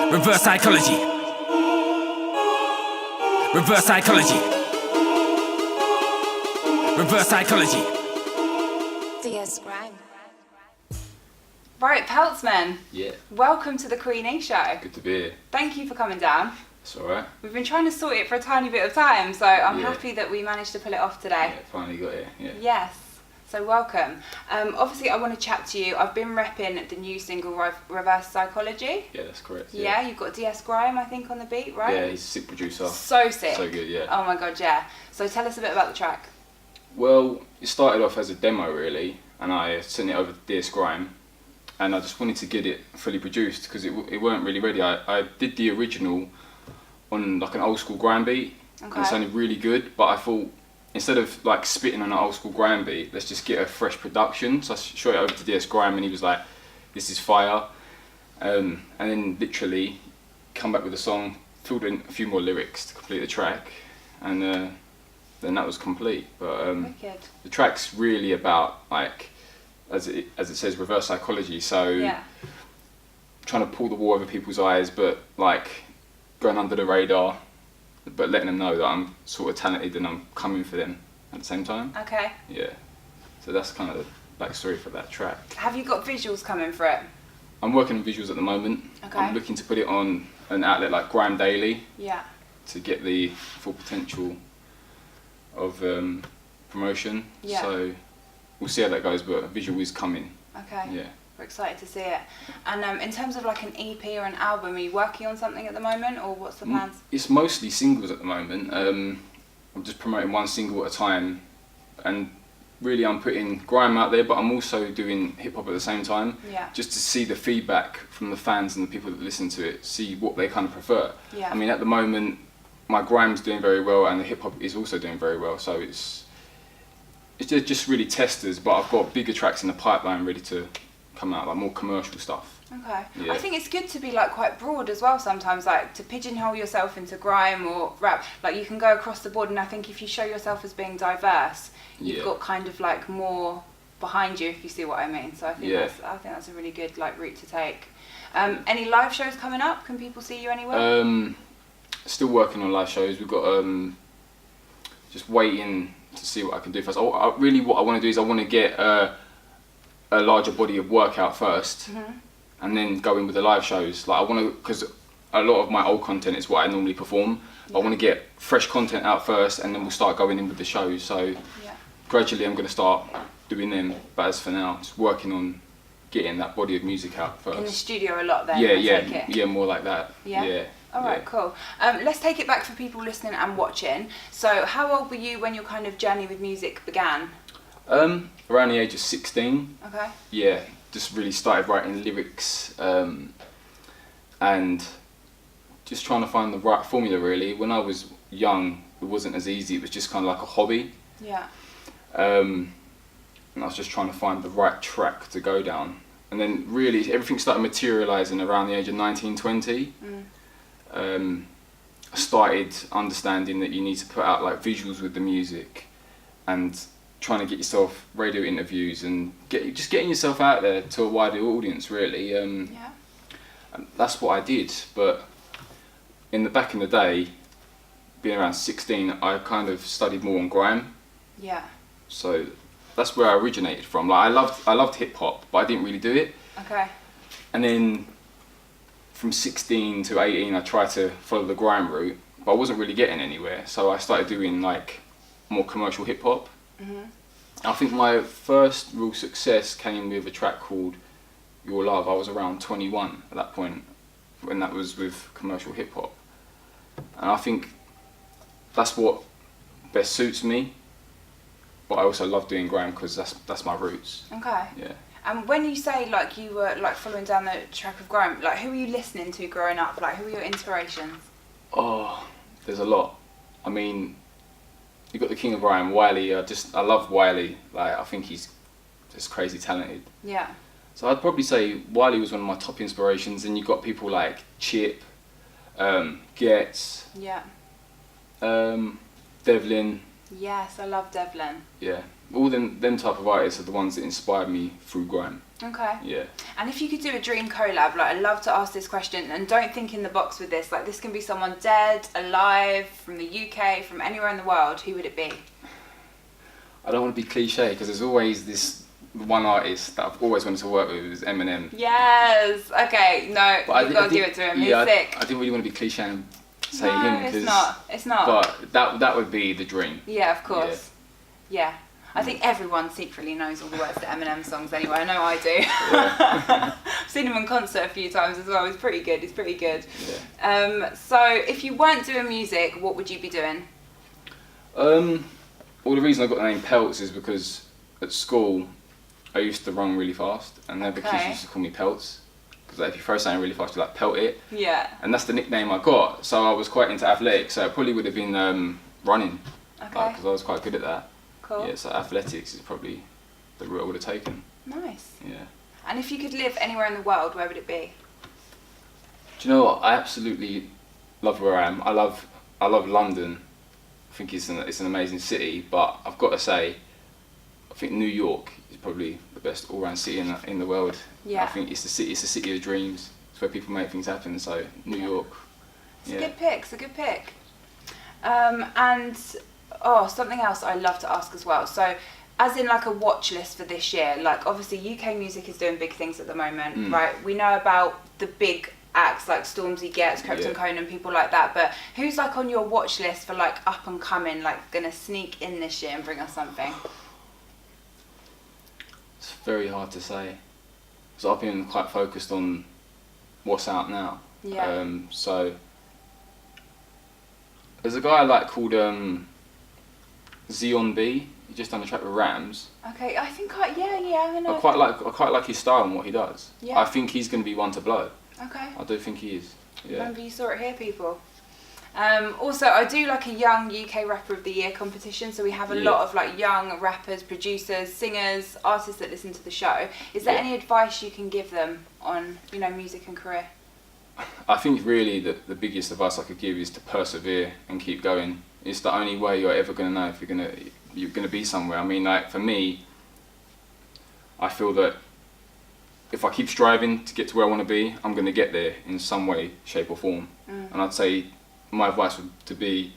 Reverse psychology. Reverse psychology. Reverse psychology. DS Grime. Right, Peltsman. Yeah. Welcome to the Queenie Show. Good to be here. Thank you for coming down. It's alright. We've been trying to sort it for a tiny bit of time, so I'm Yeah. happy that we managed to pull it off today. Yeah, finally got here. Yeah. Yes. So welcome. Obviously, I want to chat to you. I've been repping the new single Reverse Psychology. Yeah, that's correct. Yeah, you've got DS Grime, I think, on the beat, right? Yeah, he's a sick producer. So sick. So good, yeah. Oh my god, yeah. So tell us a bit about the track. Well, it started off as a demo really, and I sent it over to DS Grime, and I just wanted to get it fully produced because it weren't really ready. I did the original on like an old school grime beat, and it sounded really good, but I thought instead of like spitting on an old school grime beat, let's just get a fresh production. So I shot it over to DS Grime, and he was like, "This is fire," and then literally come back with a song, filled in a few more lyrics to complete the track, and then that was complete. But Wicked. the track's really about, like, as it says, reverse psychology. So Yeah. trying to pull the wool over people's eyes, but like going under the radar, but letting them know that I'm sort of talented and I'm coming for them at the same time. Okay. Yeah. So that's kind of the backstory for that track. Have you got visuals coming for it? I'm working on visuals at the moment. Okay. I'm looking to put it on an outlet like Grime Daily Yeah. to get the full potential of promotion. Yeah. So we'll see how that goes, but a visual is coming. Okay. Yeah. We're excited to see it. And in terms of like an EP or an album, are you working on something at the moment, or what's the plans? It's mostly singles at the moment. I'm just promoting one single at a time, and really I'm putting grime out there, but I'm also doing hip hop at the same time, Yeah. just to see the feedback from the fans and the people that listen to it, see what they kind of prefer. Yeah. I mean, at the moment, my grime's doing very well, and the hip hop is also doing very well. So it's just really testers, but I've got bigger tracks in the pipeline ready to come out, like more commercial stuff. Okay. Yeah. I think it's good to be like quite broad as well sometimes, like to pigeonhole yourself into grime or rap. Like you can go across the board, and I think if you show yourself as being diverse, you've Yeah. got kind of like more behind you, if you see what I mean. So I think Yeah. that's a really good like route to take. Any live shows coming up? Can people see you anywhere? Still working on live shows. We've got just waiting to see what I can do first. Really, what I want to do is I want to get a larger body of work out first, and then go in with the live shows. Like I want to, because a lot of my old content is what I normally perform. I want to get fresh content out first, and then we'll start going in with the shows. So Yeah. gradually, I'm going to start doing them. But as for now, just working on getting that body of music out first. In the studio a lot then? Yeah, I take it? yeah, more like that. Yeah? All right, cool. Let's take it back for people listening and watching. So how old were you when your kind of journey with music began? Around the age of 16. Okay. Yeah, just really started writing lyrics, and just trying to find the right formula really. When I was young, it wasn't as easy. It was just kind of like a hobby. Yeah. And I was just trying to find the right track to go down. And then really everything started materialising around the age of 19, 20. I started understanding that you need to put out like visuals with the music, and trying to get yourself radio interviews and just getting yourself out there to a wider audience really. Yeah. And that's what I did. But back in the day, being around 16, I kind of studied more on grime. Yeah. So that's where I originated from. Like I loved hip hop, but I didn't really do it. Okay. And then from 16 to 18, I tried to follow the grime route, but I wasn't really getting anywhere. So I started doing like more commercial hip hop. I think my first real success came with a track called Your Love. I was around 21 at that point, when that was with commercial hip hop. And I think that's what best suits me. But I also love doing grime because that's my roots. Okay. Yeah. And when you say like you were like following down the track of grime, like who were you listening to growing up? Like who were your inspirations? Oh, there's a lot. I mean, you've got the king of grime, Wiley. I love Wiley. Like I think he's just crazy talented. Yeah. So I'd probably say Wiley was one of my top inspirations. And you've got people like Chip, Getz, Yeah. Devlin. Yes, I love Devlin. Yeah, all them type of artists are the ones that inspired me through grime. Okay. Yeah. And if you could do a dream collab, like I love to ask this question, and don't think in the box with this, like this can be someone dead, alive, from the UK, from anywhere in the world, who would it be? I don't want to be cliche because there's always this one artist that I've always wanted to work with is Eminem. Yes. Okay. No, But you've got to give it to him. He's sick. I didn't really want to be cliche and say No, him it's not. It's not. But that would be the dream. Yeah, of course. Yeah. I think everyone secretly knows all the words to Eminem songs anyway. I know I do. Yeah. I've seen him in concert a few times as well. He's pretty good. He's pretty good. Yeah. So if you weren't doing music, what would you be doing? Well, the reason I got the name Pelts is because at school I used to run really fast, and the kids Okay. used to call me Pelts. Because like, if you throw something really fast, you like pelt it. Yeah. And that's the nickname I got. So I was quite into athletics. So it probably would have been running. Okay. Because I was quite good at that. Cool. Yeah. So athletics is probably the route I would have taken. Nice. Yeah. And if you could live anywhere in the world, where would it be? Do you know what? I absolutely love where I am. I love London. I think it's an amazing city. But I've got to say, I think New York is probably the best all-round city in the world. Yeah. I think it's the city of dreams. It's where people make things happen. So New York. It's a good pick. It's a good pick. And something else I love to ask as well. So, as in like a watch list for this year, like obviously UK music is doing big things at the moment, right? We know about the big acts like Stormzy Gets, Krypton Conan, people like that. But who's like on your watch list for like up and coming, like gonna sneak in this year and bring us something? It's very hard to say. So I've been quite focused on what's out now. Yeah. So there's a guy I like called Zion B. He just done a track with Rams. Okay, I think I know. I quite like his style and what he does. Yeah. I think he's going to be one to blow. Okay. I do think he is. Yeah. Remember, you saw it here, people. Also, I do like a young UK Rapper of the Year competition. So we have a lot of like young rappers, producers, singers, artists that listen to the show. Is there any advice you can give them on, music and career? I think really the biggest advice I could give is to persevere and keep going. It's the only way you're ever going to know if you're gonna be somewhere. I mean, like for me, I feel that if I keep striving to get to where I want to be, I'm going to get there in some way, shape or form. And I'd say my advice would to be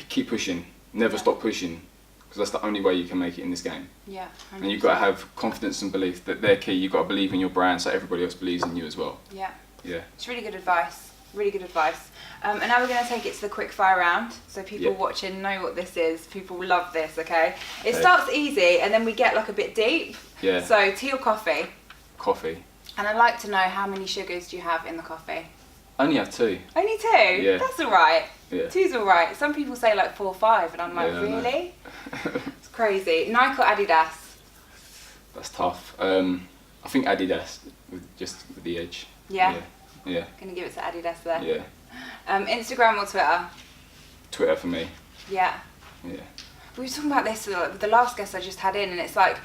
keep pushing, never stop pushing, because that's the only way you can make it in this game. Yeah. 100%. And you've got to have confidence and belief that they're key. You've got to believe in your brand so everybody else believes in you as well. Yeah. Yeah. It's really good advice. Really good advice. And now we're going to take it to the quick fire round. So people watching know what this is. People love this, okay? It starts easy and then we get like a bit deep. Yeah. So tea or coffee? Coffee. And I'd like to know how many sugars do you have in the coffee? I only have 2. Only 2? Yeah. That's alright. Yeah. 2's alright. Some people say like 4 or 5 and I'm like, Yeah, I know. really? It's crazy. Nike or Adidas? That's tough. I think Adidas with the edge. Yeah? Yeah. Gonna give it to Adidas there. Yeah. Instagram or Twitter? Twitter for me. Yeah. Yeah. We were talking about this with the last guest I just had in, and it's like,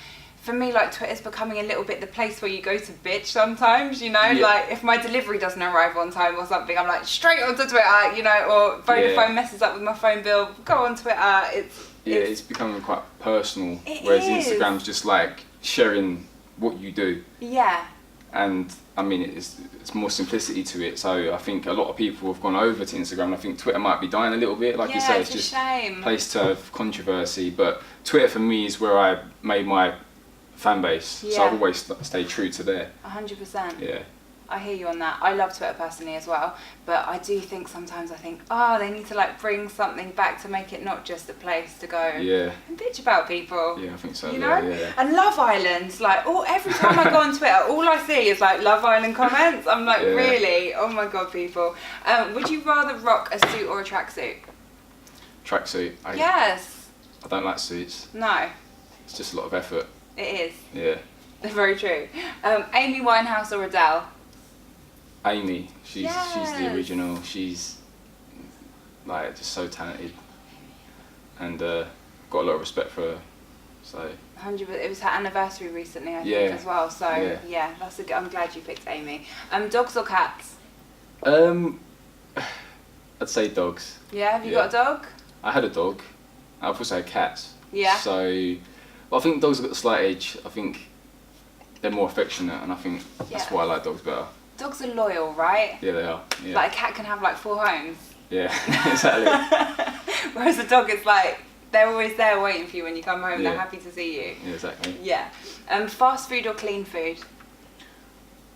for me, like Twitter's becoming a little bit the place where you go to bitch sometimes, like if my delivery doesn't arrive on time or something, I'm like straight onto Twitter, or Vodafone messes up with my phone bill, go on Twitter. It's becoming quite personal, It whereas is. Instagram's just like sharing what you do. Yeah. And I mean, it's more simplicity to it. So I think a lot of people have gone over to Instagram. I think Twitter might be dying a little bit, like you say. It's It's just a shame. a place to have controversy. But Twitter for me is where I made my fan base. So Yeah. I've always stayed true to there. 100%. Yeah. I hear you on that. I love Twitter personally as well, but I do think sometimes they need to like bring something back to make it not just a place to go Yeah. and bitch about people. Yeah, I think so. You know? Yeah. And Love Island, like every time I go on Twitter, all I see is like Love Island comments. I'm like, Yeah. really? Oh my god, people. Would you rather rock a suit or a tracksuit? Tracksuit. Yes. I don't like suits. No, It's just a lot of effort. it is. Yeah. Very true. Amy Winehouse or Adele? Amy, she's the Yes. original. She's like just so talented, and got a lot of respect for her. So 100%. It was her anniversary recently, I Yeah. think, as well. So Yeah. that's I'm glad you picked Amy. Dogs or cats? I'd say dogs. Yeah. Have you Yeah. got a dog? I had a dog. I've also had cats. Yeah. So, but I think dogs have got the slight edge. I think they're more affectionate, and I think that's Yeah. why I like dogs better. Dogs are loyal, right? Yeah, they are. Yeah. Like a cat can have like 4 homes. Yeah, exactly. Whereas a dog is like, they're always there waiting for you when you come home. Yeah. They're happy to see you. Yeah, exactly. Yeah. Fast food or clean food?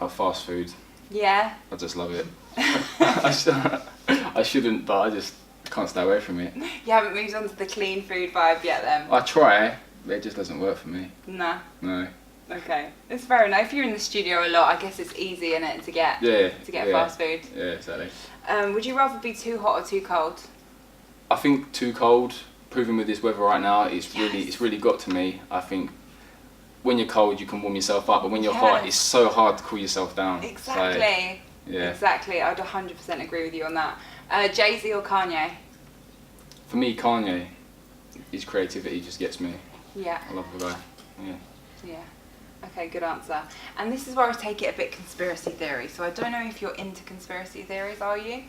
Fast food. Yeah. I just love it. I shouldn't, but I just can't stay away from it. You haven't moved on to the clean food vibe yet then? I try, but it just doesn't work for me. Nah. No. Okay. It's fair enough. If you're in the studio a lot, I guess it's easy, innit, to get fast food. Yeah, exactly. Would you rather be too hot or too cold? I think too cold. Proving with this weather right now, it's really got to me. I think when you're cold, you can warm yourself up, but when you're hot, it's so hard to cool yourself down. Exactly. So, yeah. Exactly. I'd 100% agree with you on that. Jay-Z or Kanye? For me, Kanye, his creativity just gets me. Yeah. I love the guy. Yeah. Yeah. Okay, good answer. And this is where I take it a bit conspiracy theory. So I don't know if you're into conspiracy theories, are you?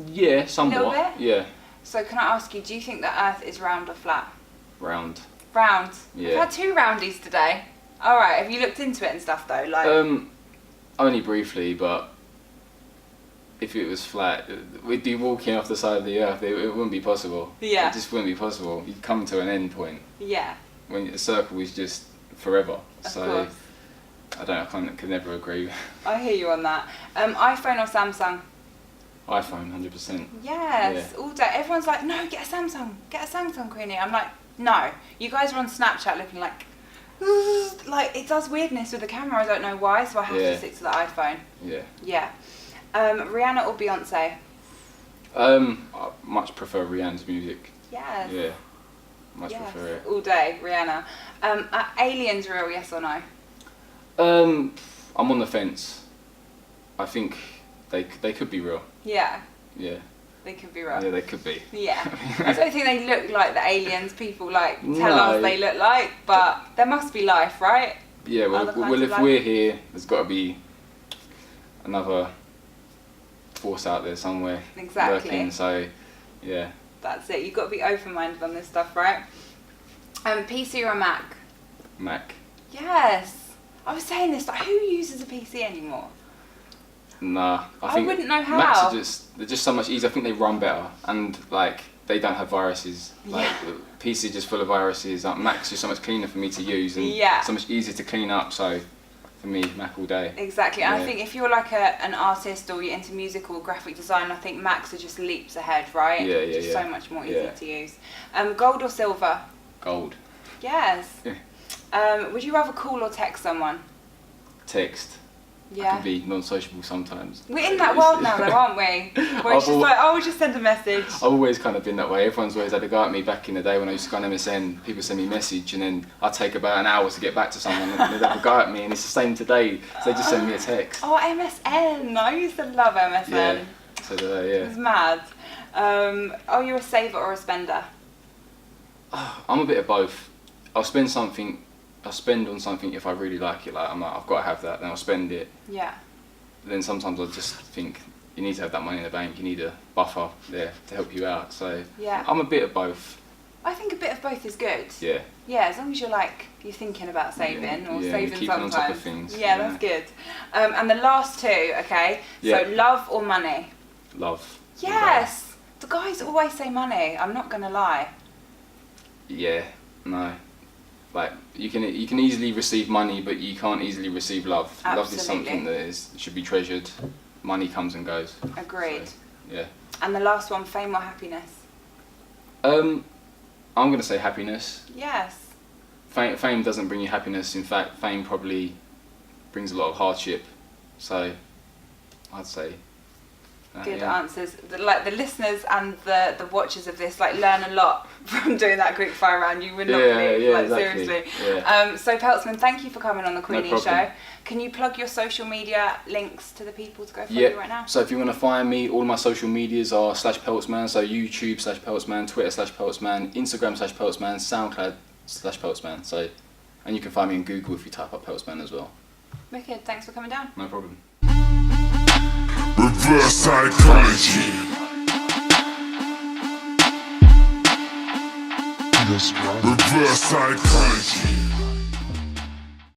Yeah, somewhat. A little bit? Yeah. So can I ask you, do you think the Earth is round or flat? Round. Round. Yeah. We've had 2 roundies today. All right. Have you looked into it and stuff though? Like. Only briefly, but if it was flat, we'd be walking off the side of the earth. It wouldn't be possible. Yeah. It just wouldn't be possible. You'd come to an end point. Yeah. When the circle is just forever. Of So course. I could never agree. I hear you on that. iPhone or Samsung? iPhone, 100%. Yes, all day. Everyone's like, no, get a Samsung, Queenie. I'm like, no. You guys are on Snapchat looking like it does weirdness with the camera. I don't know why, so I have to stick to the iPhone. Yeah. Yeah. Rihanna or Beyonce? I much prefer Rihanna's music. Yes. Yeah. Much prefer it. All day, Rihanna. Are aliens real, yes or no? I'm on the fence. I think they could be real. Yeah. Yeah. They could be real. Yeah, they could be. Yeah. I don't think they look like the aliens people tell No. us they look like, but there must be life, right? Yeah, Other kinds of if life? we're here, there's got to be another force out there somewhere Exactly. working. So, yeah. That's it. You've got to be open-minded on this stuff, right? PC or a Mac? Mac. Yes. I was saying this, like, who uses a PC anymore? Nah, I think wouldn't know Macs how. are they're just so much easier. I think they run better, and like they don't have viruses. Like PC is just full of viruses. Like, Mac's just so much cleaner for me to use, and so much easier to clean up. So for me, Mac all day. Exactly. And I think if you're like an artist or you're into music or graphic design, I think Macs are just leaps ahead, right? Yeah, Just so much more easy to use. Gold or silver? Gold. Yes. Yeah. Would you rather call or text someone? Text. I Yeah. can be non-sociable sometimes. We're in that world now, though, aren't we? Where it's just like, oh, we'll just send a message. I've always kind of been that way. Everyone's always had a go at me back in the day when I used to go on MSN. People send me a message and then I'd take about an hour to get back to someone and they'd have a go at me, and it's the same today. So they just send me a text. Oh, MSN. I used to love MSN. Yeah. So It was mad. Are you a saver or a spender? I'm a bit of both. I'll spend on something if I really like it. Like I've got to have that, then I'll spend it. Yeah. Then sometimes I just think you need to have that money in the bank. You need a buffer there to help you out. So Yeah. I'm a bit of both. I think a bit of both is good. Yeah. Yeah, as long as you're thinking about saving or yeah, saving keeping sometimes. on top of things. Yeah, that's good. And the last two, okay? Yeah. So love or money? Love. Yes. The guys always say money. I'm not gonna lie. Yeah. No. Like you can easily receive money, but you can't easily receive love. Love is something that should be treasured. Money comes and goes. Agreed. So, yeah. And the last one, fame or happiness? I'm gonna say happiness. Yes. Fame doesn't bring you happiness. In fact, fame probably brings a lot of hardship. So, I'd say. Good answers. The listeners and the watchers of this learn a lot from doing that quick fire round. You would not believe, exactly. seriously. Yeah. So Peltsman, thank you for coming on the Queenie problem. Show. Can you plug your social media links to the people to go follow you right now? So if you want to find me, all my social medias are /Peltsman. So YouTube /Peltsman, Twitter /Peltsman, Instagram /Peltsman, SoundCloud /Peltsman. So, and you can find me in Google if you type up Peltsman as well. Wicked. Thanks for coming down. No problem. Reverse psychology. Reverse psychology.